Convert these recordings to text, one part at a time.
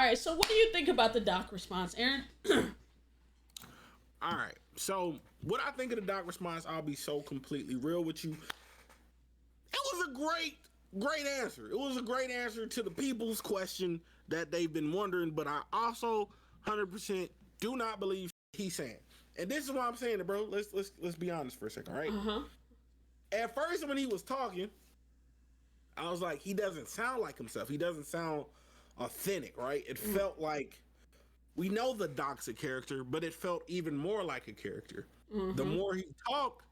right, so what do you think about the doc response, Aaron? All right. So, what I think of the doc response, I'll be so completely real with you. It was a great answer. It was a great answer to the people's question that they've been wondering, but I also 100% do not believe he's saying. And this is why I'm saying it, bro. Let's be honest for a second, all right? Uh-huh. At first, when he was talking, I was like, he doesn't sound like himself. He doesn't sound authentic, right? It felt like we know the doc's a character, but it felt even more like a character. The more he talked,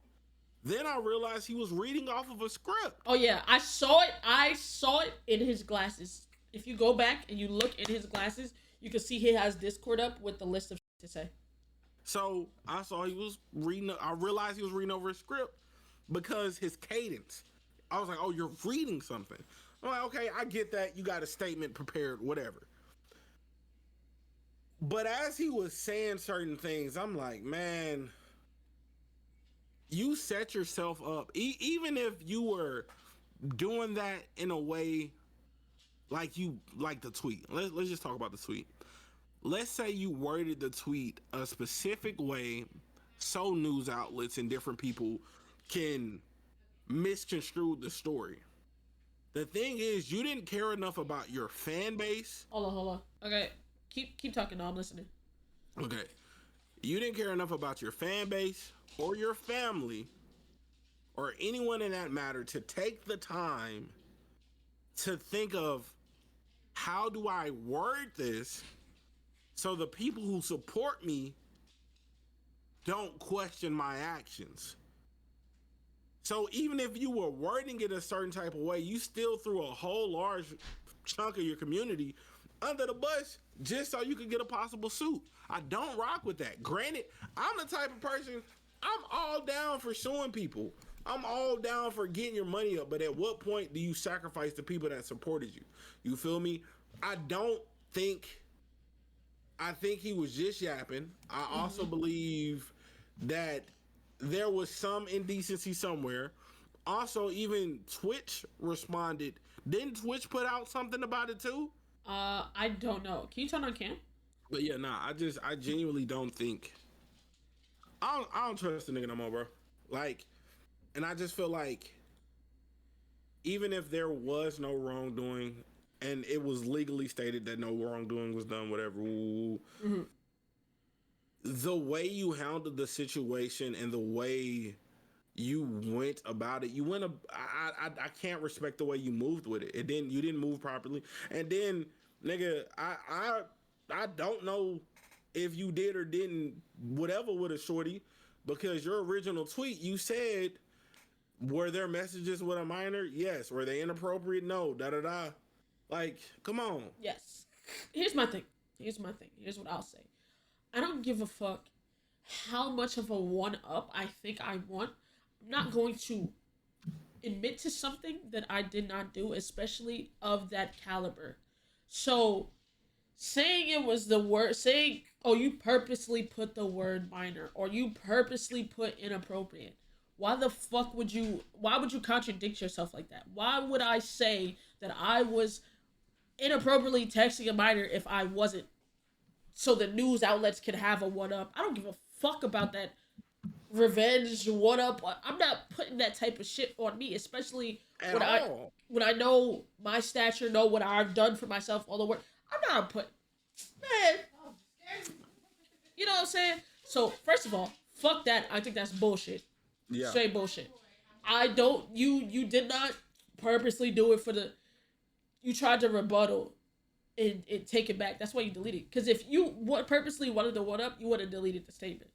then I realized he was reading off of a script. Oh yeah, I saw it in his glasses. If you go back and you look in his glasses, you can see he has Discord up with the list of to say. So I saw he was reading. I realized he was reading over a script because his cadence. I was like, "Oh, you're reading something." I'm like, "Okay, I get that. You got a statement prepared, whatever." But as he was saying certain things, I'm like, "Man, you set yourself up. Even if you were doing that in a way like you like the tweet. Let's just talk about the tweet. Let's say you worded the tweet a specific way so news outlets and different people can misconstrue the story. The thing is, you didn't care enough about your fan base. Hold on. Okay, keep talking. No, I'm listening. Okay. You didn't care enough about your fan base or your family or anyone in that matter to take the time to think of how do I word this so the people who support me don't question my actions. So even if you were wording it a certain type of way, you still threw a whole large chunk of your community under the bus just so you could get a possible suit. I don't rock with that. Granted, I'm the type of person, I'm all down for suing people. I'm all down for getting your money up, but at what point do you sacrifice the people that supported you? You feel me? I think he was just yapping. I also believe that there was some indecency somewhere. Also, even Twitch responded. Didn't Twitch put out something about it too? I don't know. Can you turn on cam? But yeah, nah, I genuinely don't think I don't trust the nigga no more, bro. Like, and I just feel like even if there was no wrongdoing and it was legally stated that no wrongdoing was done, whatever, the way you handled the situation and the way you went about it, I can't respect the way you moved with it. You didn't move properly. And then, nigga, I don't know if you did or didn't whatever with a shorty, because your original tweet, you said, were there messages with a minor? Yes. Were they inappropriate? No. Da. Like, come on. Yes. Here's my thing. Here's what I'll say. I don't give a fuck how much of a one-up I think I want. I'm not going to admit to something that I did not do, especially of that caliber. So, saying it was the word, saying, oh, you purposely put the word minor, or you purposely put inappropriate. Why would you contradict yourself like that? Why would I say that I was inappropriately texting a minor if I wasn't? So the news outlets can have a one-up. I don't give a fuck about that revenge one-up. I'm not putting that type of shit on me, especially when I know my stature, know what I've done for myself, all the work. I'm not putting... Man. You know what I'm saying? So, first of all, fuck that. I think that's bullshit. Yeah. Straight bullshit. I don't... You did not purposely do it for the... You tried to rebuttal and take it back. That's why you deleted it. Because if you purposely wanted to one-up, you would have deleted the statement.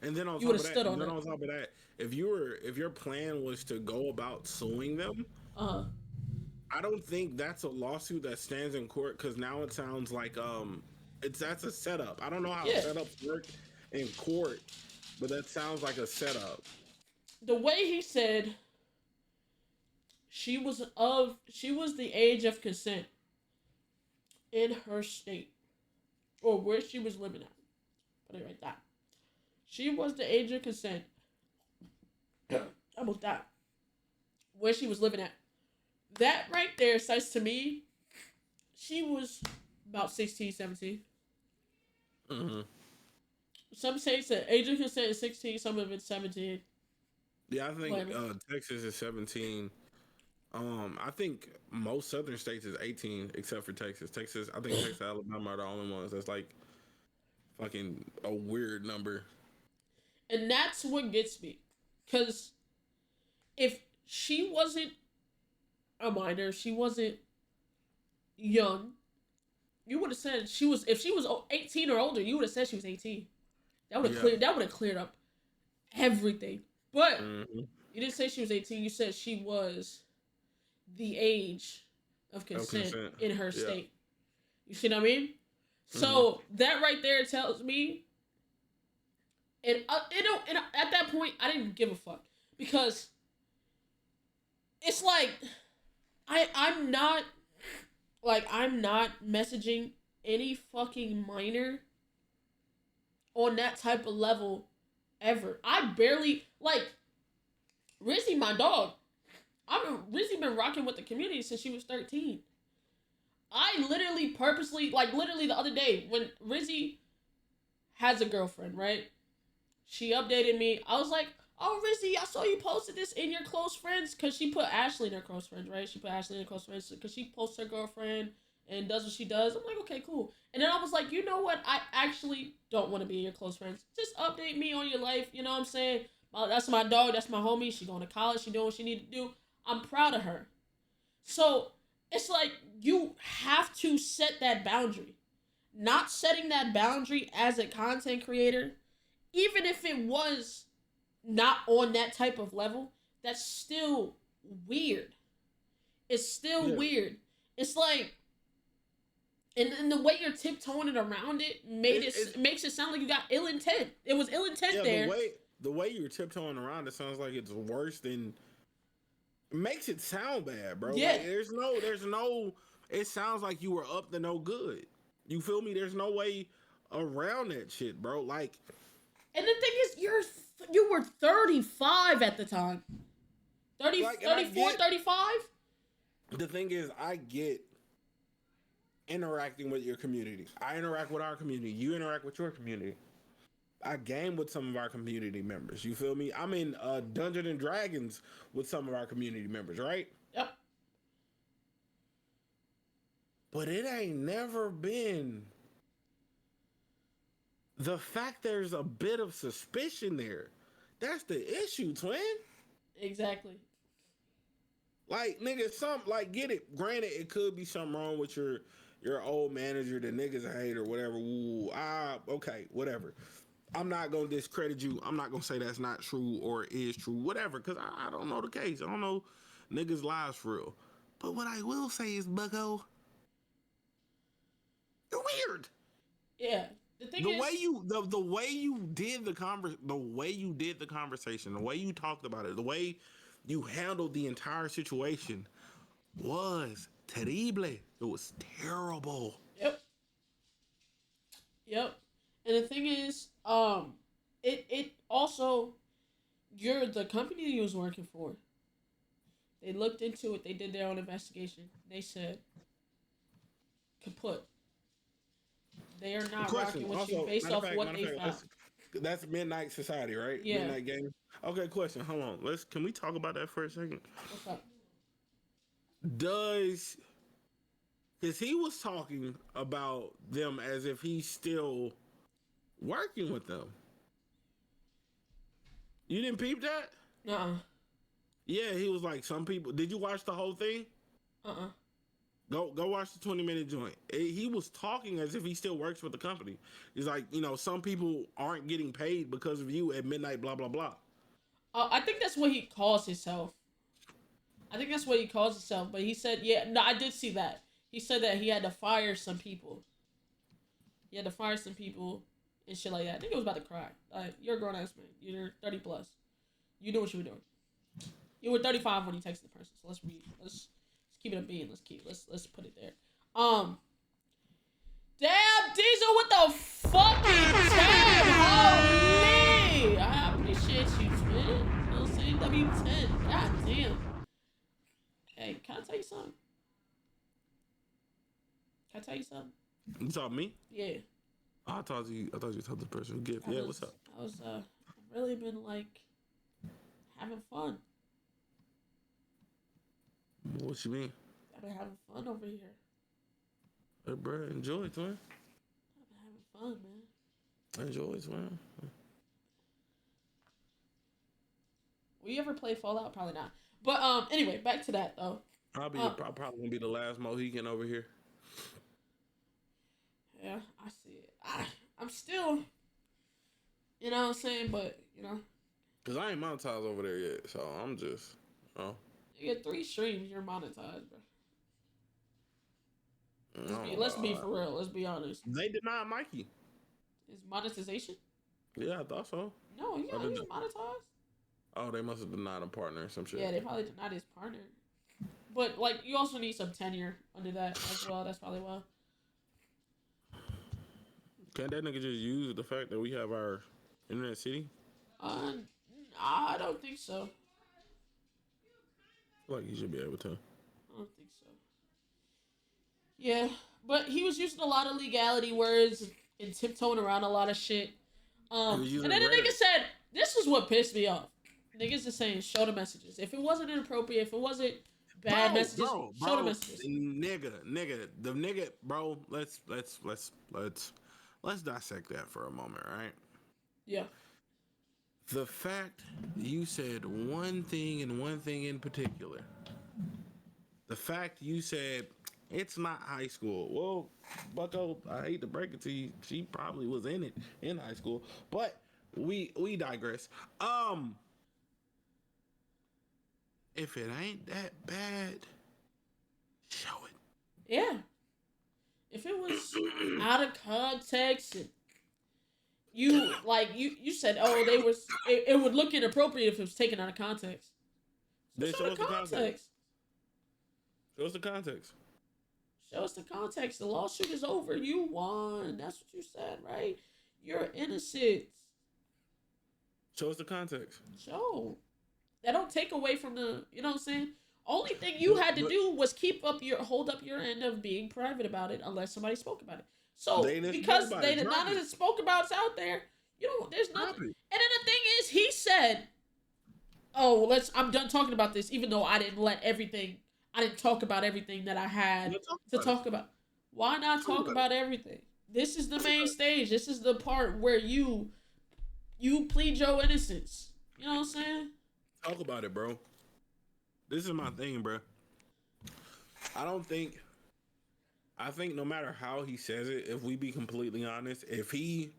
And then on top of that, if your plan was to go about suing them, I don't think that's a lawsuit that stands in court, because now it sounds like that's a setup. I don't know how setups work in court, but that sounds like a setup. The way he said she was the age of consent in her state, or where she was living at. Put it right there. She was the age of consent. Almost died. Where she was living at. That right there says to me, she was About 16, 17. Mm-hmm. Some states that Adrian can say it's 16, some of it's 17. Yeah, I think Whatever. Texas is 17. I think most southern states is 18, except for Texas. Texas, I think Texas, Alabama are the only ones that's like fucking a weird number. And that's what gets me. Because if she wasn't a minor, she wasn't young, you would have said she was, if she was 18 or older, you would have said she was 18. Yeah. That would have cleared up everything. But Mm-hmm. you didn't say she was 18, you said she was the age of consent in her Yeah. state. You see what I mean? So that right there tells me, and at that point I didn't give a fuck, because it's like I'm not messaging any fucking minor on that type of level ever. I barely like Rizzy, my dog. Rizzy been rocking with the community since she was 13. I literally purposely, like literally the other day when Rizzy has a girlfriend, right? She updated me. I was like, "Oh, Rizzy, I saw you posted this in your close friends," because she put Ashley in her close friends, right? She put Ashley in her close friends because she posts her girlfriend and does what she does. I'm like, okay, cool. And then I was like, you know what? I actually don't want to be in your close friends. Just update me on your life. You know what I'm saying? That's my dog. That's my homie. She going to college. She doing what she need to do. I'm proud of her. So it's like you have to set that boundary. Not setting that boundary as a content creator, even if it was not on that type of level, that's still weird. It's still weird. It's like, and the way you're tiptoeing it around it makes it sound like you got ill intent. It was ill intent there. The way you're tiptoeing around it sounds like it's worse than. It makes it sound bad, bro. Yeah. Like, there's no. It sounds like you were up to no good. You feel me? There's no way around that shit, bro. Like, and the thing is, you were 35 at the time. 30, like, 34, 35? The thing is, I get interacting with your community. I interact with our community. You interact with your community. I game with some of our community members. You feel me? I'm in Dungeons and Dragons with some of our community members, right? Yep. But it ain't never been the fact there's a bit of suspicion there. That's the issue, twin. Exactly. Like, nigga, get it. Granted, it could be something wrong with your old manager, the niggas hate or whatever. Ooh, okay, whatever. I'm not gonna discredit you. I'm not gonna say that's not true or is true, whatever, because I don't know the case. I don't know niggas' lives for real. But what I will say is, Bucko, you're weird. Yeah. The way you did the conversation, the way you talked about it, the way you handled the entire situation was terrible. It was terrible. Yep. And the thing is, it also, the company you was working for, they looked into it, they did their own investigation. They said, kaput. They are not rocking with you based off what they found. That's Midnight Society, right? Yeah. Midnight Game. Okay, question. Hold on. Can we talk about that for a second? What's up? Because he was talking about them as if he's still working with them. You didn't peep that? Yeah, he was like, some people. Did you watch the whole thing? Go watch the 20-minute joint. He was talking as if he still works for the company. He's like, some people aren't getting paid because of you at midnight, blah, blah, blah. I think that's what he calls himself. But he said, I did see that. He said that he had to fire some people. And shit like that. I think it was about to cry. You're a grown-ass man. You're 30 plus. You knew what you were doing. You were 35 when you texted the person. So let's keep it a bean. Let's put it there. Damn, Diesel with the fucking 10. Holy! I appreciate you, twin. You know what I'm saying? W10. God damn. Hey, can I tell you something? You saw me? Yeah. Oh, I thought you told the person gift. Yeah, what's up? I was I've really been like having fun. What you mean? I've been having fun over here. Hey, bro, enjoy it, man. I've been having fun, man. Enjoy it, man. Will you ever play Fallout? Probably not. But anyway, back to that though. I'll probably gonna be the last Mohican over here. Yeah, I see it. I'm still, you know what I'm saying, but you know. Cause I ain't monetized over there yet, so I'm just, You get 3 streams, you're monetized, bro. Let's be for real. Let's be honest. They denied Mikey. Is monetization? Yeah, I thought so. No, he's monetized. Oh, they must have denied a partner or some shit. Yeah, they probably denied his partner. But like, you also need some tenure under that as well. That's probably why. Can't that nigga just use the fact that we have our internet city? I don't think so. I feel like he should be able to. I don't think so. Yeah, but he was using a lot of legality words and tiptoeing around a lot of shit. And then the nigga said, this is what pissed me off. Niggas are saying, show the messages. If it wasn't inappropriate, if it wasn't bad messages, show the messages. The nigga, bro, let's dissect that for a moment, right? Yeah. The fact you said one thing and one thing in particular. The fact you said it's not high school. Well, Bucko, I hate to break it to you. She probably was in it in high school, but we digress. If it ain't that bad, show it. Yeah. If it was out of context and you said, oh, it would look inappropriate if it was taken out of context. So show us the context. Show us the context. Show us the context. The lawsuit is over. You won. That's what you said, right? You're innocent. Show us the context. Show. That don't take away from the, you know what I'm saying? Only thing you had to do was hold up your end of being private about it unless somebody spoke about it. So because none of the spoke about it's out there, there's nothing. And then the thing is, he said, "Oh, I'm done talking about this," even though I didn't talk about everything that I had to talk about. Why not talk about everything? This is the main stage. This is the part where you plead your innocence. You know what I'm saying? Talk about it, bro. This is my thing, bro. I think no matter how he says it, if we be completely honest, if he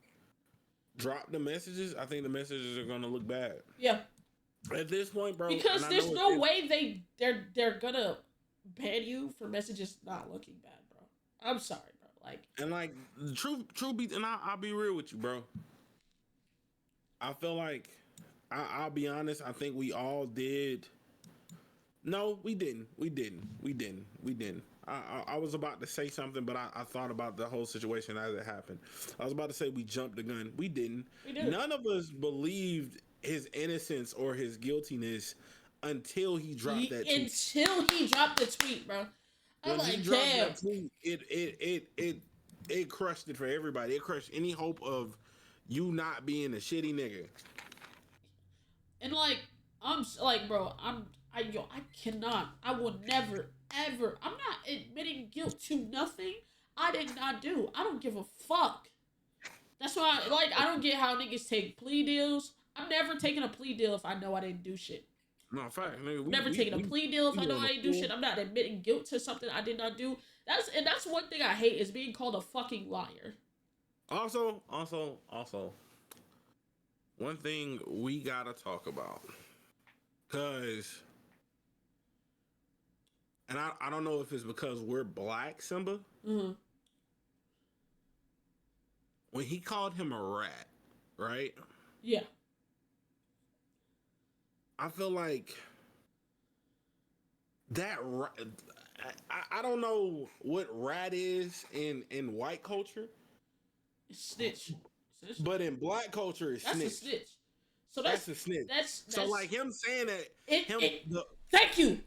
dropped the messages, I think the messages are gonna look bad. Yeah. At this point, bro. Because there's no way they're gonna ban you for messages not looking bad, bro. I'm sorry, bro. True be, and I'll be real with you, bro. I feel like I'll be honest. I think we all did. No, we didn't. I was about to say something, but I thought about the whole situation as it happened. I was about to say we jumped the gun. We didn't. None of us believed his innocence or his guiltiness until he dropped that tweet. Until he dropped the tweet, bro. I'm when he dropped that tweet, it crushed it for everybody. It crushed any hope of you not being a shitty nigga. And bro, I cannot. I will never, ever. I'm not admitting guilt to nothing I did not do. I don't give a fuck. That's why, I don't get how niggas take plea deals. I'm never taking a plea deal if I know I didn't do shit. No, fact. Nigga, never taking a plea deal if I know I didn't do shit. I'm not admitting guilt to something I did not do. That's one thing I hate is being called a fucking liar. Also, one thing we gotta talk about, cause, and I don't know if it's because we're black, Simba. Mm-hmm. When he called him a rat, right? Yeah. I feel like that. I don't know what rat is in white culture. It's snitch. But in black culture, it's snitch. That's a snitch. So that's a snitch. So like him saying that. Thank you.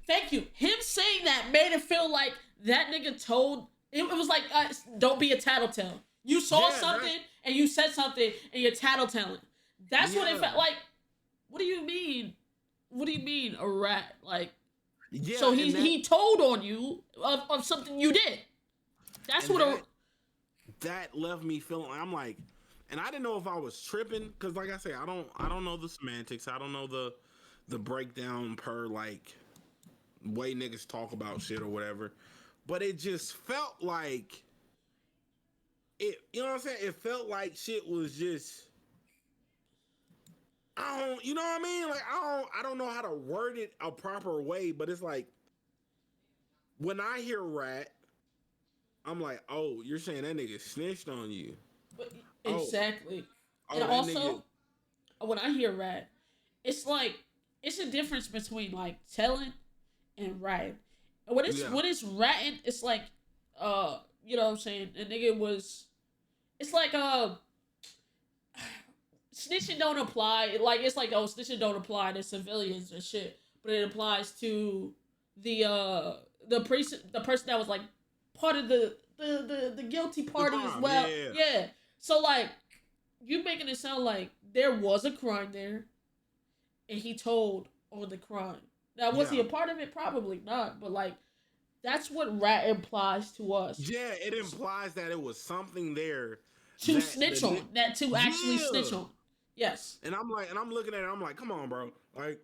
Him saying that made it feel like that nigga told It was like, don't be a tattletale. You saw something and you said something and you're tattletelling. That's what it felt like. What do you mean? What do you mean a rat? Like, so he told on you of something you did. That's what that left me feeling. I'm like, and I didn't know if I was tripping because, like I say, I don't know the semantics. I don't know the breakdown per like way niggas talk about shit or whatever. But it just felt like it. You know what I'm saying? It felt like shit was just. You know what I mean? Like I don't know how to word it a proper way, but it's like when I hear rat, I'm like, oh, you're saying that nigga snitched on you. Exactly. And also, when I hear rat, it's like it's a difference between like telling and ratting. When it's ratting, it's like you know what I'm saying? The nigga was it's like snitching don't apply. Like it's like snitching don't apply to civilians and shit, but it applies to the person that was like part of the guilty party as well. Yeah. So like you making it sound like there was a crime there, and he told on the crime. Now was he a part of it? Probably not. But like that's what rat implies to us. Yeah, it implies that it was something there to snitch on. That to actually snitch on. Yes. And I'm looking at it, I'm like, come on, bro. Like,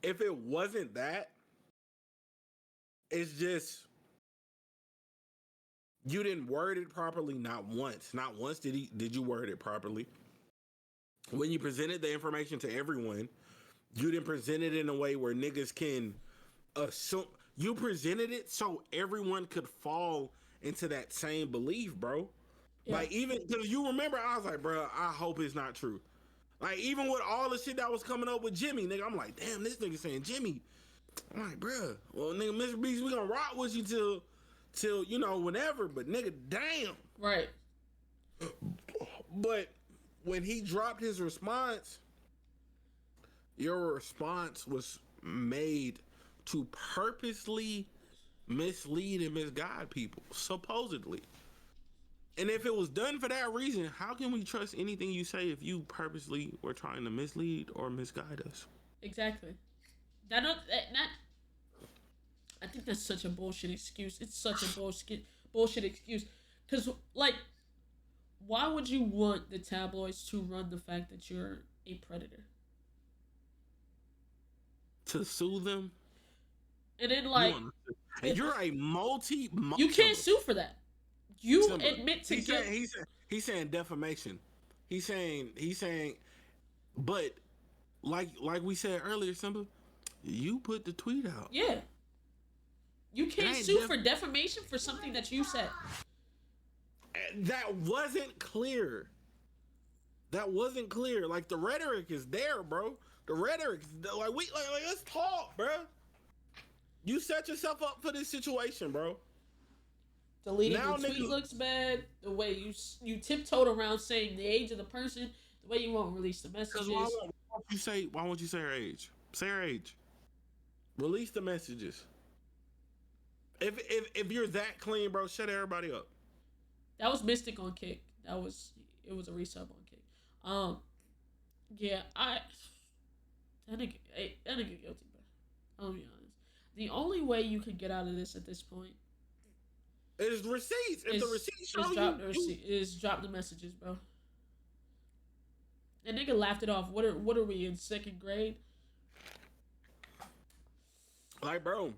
if it wasn't that, it's just you didn't word it properly. Not once did you word it properly. When you presented the information to everyone, you didn't present it in a way where niggas can assume. You presented it so everyone could fall into that same belief, bro. Yeah. Like, even because you remember, I was like, bro, I hope it's not true. Like, even with all the shit that was coming up with Jimmy, nigga, I'm like, damn, this nigga saying Jimmy. I'm like, bro, well, nigga, Mr. Beast, we gonna rock with you till you know whenever, but nigga, damn. Right. But when he dropped his response, your response was made to purposely mislead and misguide people, supposedly. And if it was done for that reason, how can we trust anything you say if you purposely were trying to mislead or misguide us? Exactly. I think that's such a bullshit excuse. It's such a bullshit excuse. Because, like, why would you want the tabloids to run the fact that you're a predator? To sue them? And then, like... you're a multi... You can't sue for that. You admit to guilt. He's saying defamation. He's saying, but like we said earlier, Simba, you put the tweet out. Yeah. You can't sue for defamation for something that you said. That wasn't clear. Like, the rhetoric is there, bro. The rhetoric, like let's talk, bro. You set yourself up for this situation, bro. Deleting the tweet looks bad. The way you tiptoed around saying the age of the person. The way you won't release the messages. Why won't you say her age? Say her age. Release the messages. If you're that clean, bro, shut everybody up. That was Mystic on Kick. It was a resub on Kick. Yeah, that nigga guilty, bro. I'll be honest. The only way you could get out of this at this point is receipts. If the receipts show drop the messages, bro. And nigga laughed it off. What are we in second grade? Like, bro,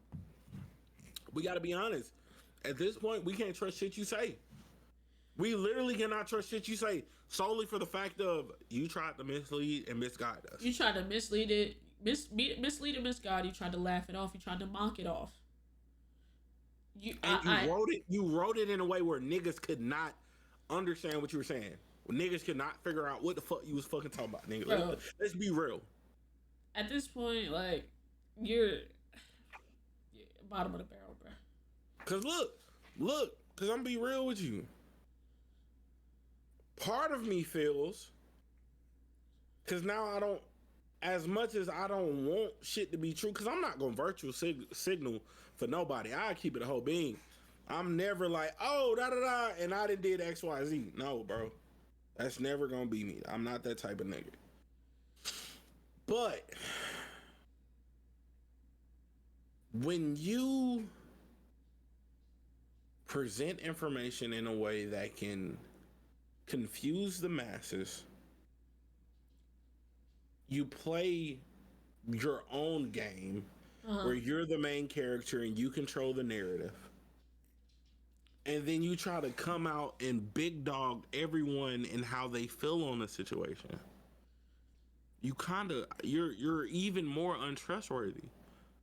we gotta be honest. At this point, we can't trust shit you say. We literally cannot trust shit you say solely for the fact of you tried to mislead and misguide us. You tried to mislead it, mislead and misguide. You tried to laugh it off. You tried to mock it off. You wrote it in a way where niggas could not understand what you were saying. Niggas could not figure out what the fuck you was fucking talking about, nigga. Bro, let's be real. At this point, like, you're bottom of the barrel, bro. Cause look, cause I'm gonna be real with you. Part of me feels, cause now as much as I don't want shit to be true, because I'm not gonna virtual signal for nobody. I keep it a whole being. I'm never like, oh, da da da, and I did X, Y, Z. No, bro. That's never gonna be me. I'm not that type of nigga. But when you present information in a way that can confuse the masses, you play your own game where you're the main character and you control the narrative. And then you try to come out and big dog everyone and how they feel on the situation. You're even more untrustworthy.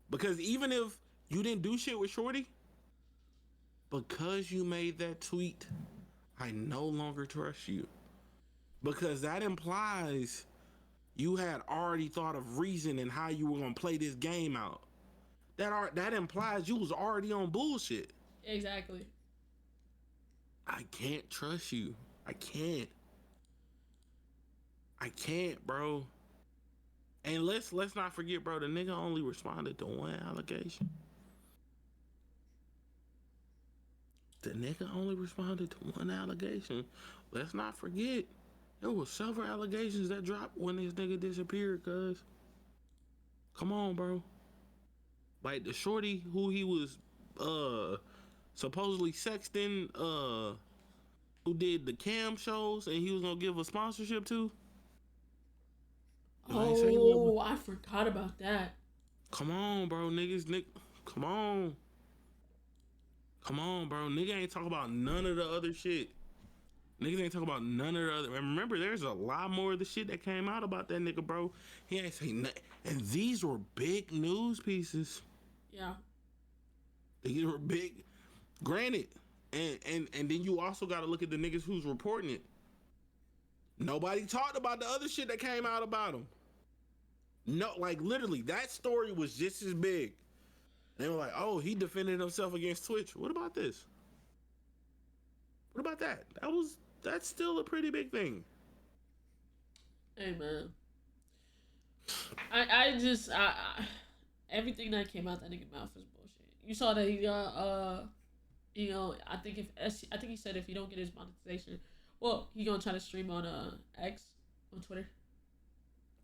Because even if you didn't do shit with Shorty, because you made that tweet, I no longer trust you. Because that implies you had already thought of reason and how you were gonna play this game out. That implies you was already on bullshit. Exactly. I can't trust you. I can't, bro. And let's not forget, bro, the nigga only responded to one allegation. The nigga only responded to one allegation. Let's not forget, there was several allegations that dropped when this nigga disappeared, cuz. Come on, bro. Like the shorty who he was supposedly sexting, who did the cam shows and he was gonna give a sponsorship to. Oh, I forgot about that. Come on, bro, niggas, come on. Come on, bro. Nigga ain't talking about none of the other shit. Niggas ain't talking about none of the other. And remember, there's a lot more of the shit that came out about that nigga, bro. He ain't say nothing. And these were big news pieces. Yeah. These were big. Granted. And then you also got to look at the niggas who's reporting it. Nobody talked about the other shit that came out about him. No, like literally, that story was just as big. They were like, oh, he defended himself against Twitch. What about this? What about that? That's still a pretty big thing. Hey, man. I just everything that came out that nigga mouth is bullshit. You saw that he got I think he said if he don't get his monetization, well, he gonna try to stream on X on Twitter.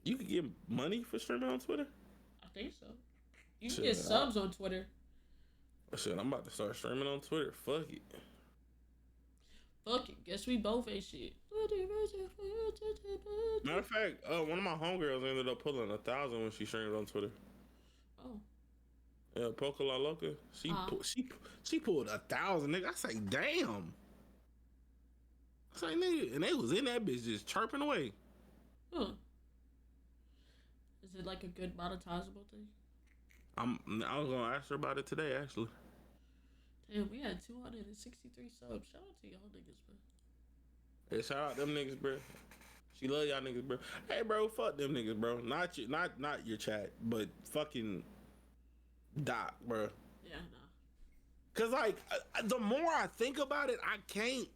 You could get money for streaming on Twitter? I think so. You can get subs on Twitter. Shit, I'm about to start streaming on Twitter. Fuck it. Fuck it. Guess we both ain't shit. Matter of fact, one of my homegirls ended up pulling 1,000 when she streamed on Twitter. Oh. Yeah, Poca La Loca. She pulled 1,000, nigga. I say, damn. I say, nigga, and they was in that bitch just chirping away. Huh. Is it like a good monetizable thing? I was gonna ask her about it today, actually. Damn, we had 263 subs. Shout out to y'all niggas, man. Hey, shout out them niggas, bro. She love y'all niggas, bro. Hey, bro, fuck them niggas, bro. Not your chat, but fucking Doc, bro. Yeah, nah. Cause like the more I think about it, I can't.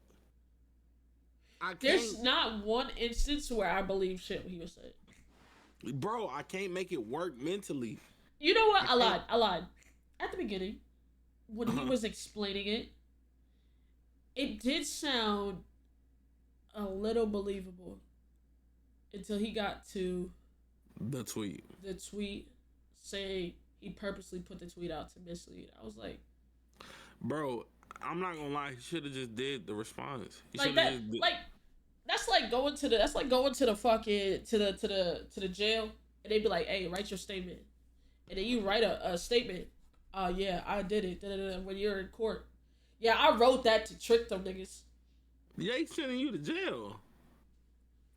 There's not one instance where I believe shit he was saying. Bro, I can't make it work mentally. You know what? I lied. At the beginning, when he was explaining it, it did sound a little believable until he got to the tweet saying he purposely put the tweet out to mislead. I was like, bro, I'm not gonna lie, he should have just did the response. Like that, that's like going to the fucking to the jail and they be like, hey, write your statement. And then you write a statement. Yeah, I did it. Da-da-da, when you're in court. Yeah, I wrote that to trick them niggas. Yeah, he's sending you to jail.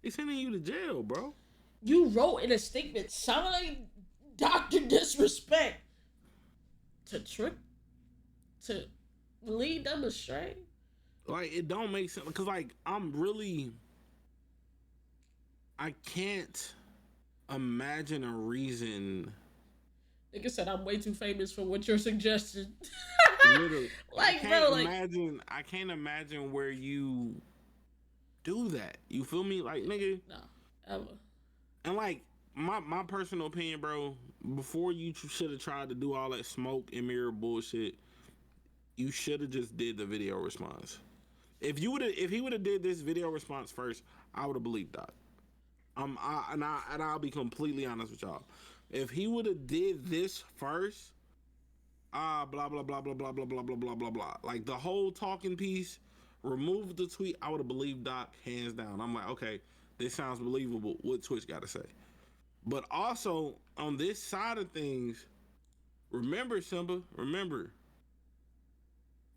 He's sending you to jail, bro. You wrote in a statement, sounding like DrDisrespect. To lead them astray. Like, it don't make sense. Because, like, I can't imagine a reason. Like I said, I'm way too famous for what you're suggesting. Literally. I can't imagine where you do that. You feel me? Like, nigga. No, ever. And, like, my personal opinion, bro. Before you should have tried to do all that smoke and mirror bullshit, you should have just did the video response. If he would have did this video response first, I would have believed that. I'll be completely honest with y'all. If he would have did this first, blah blah blah blah blah blah blah blah blah blah blah, like the whole talking piece, remove the tweet, I would have believed Doc hands down. I'm like, okay, this sounds believable. What Twitch got to say? But also on this side of things, remember Simba, remember.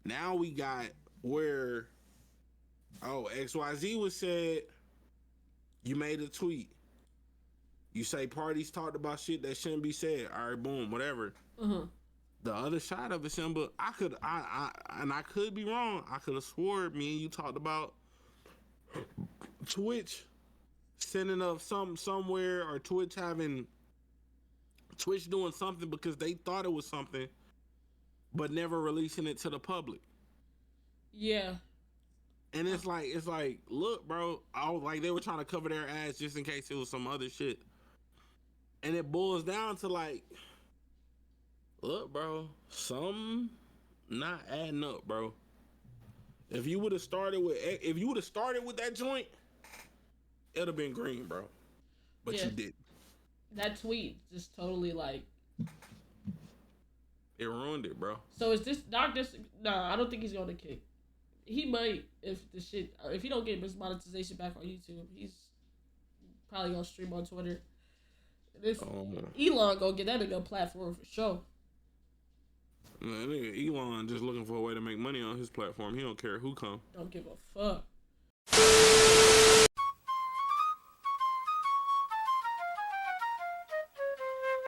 Now we got where, oh, XYZ was said. You made a tweet. You say parties talked about shit that shouldn't be said. All right, boom, whatever. The other side of it, Simba, I could be wrong. I could have swore me and you talked about Twitch sending up somewhere, or Twitch doing something because they thought it was something, but never releasing it to the public. Yeah. And it's like, look, bro, like they were trying to cover their ass just in case it was some other shit. And it boils down to like, look, bro, something not adding up, bro. If you would have started with that joint, it'd have been green, bro. But you didn't. That tweet just totally like, it ruined it, bro. So is this Doc? Nah, I don't think he's gonna kick. He might if he don't get his monetization back on YouTube, he's probably gonna stream on Twitter. This Elon gonna get that nigga a platform for sure. Elon just looking for a way to make money on his platform. He don't care who come. Don't give a fuck.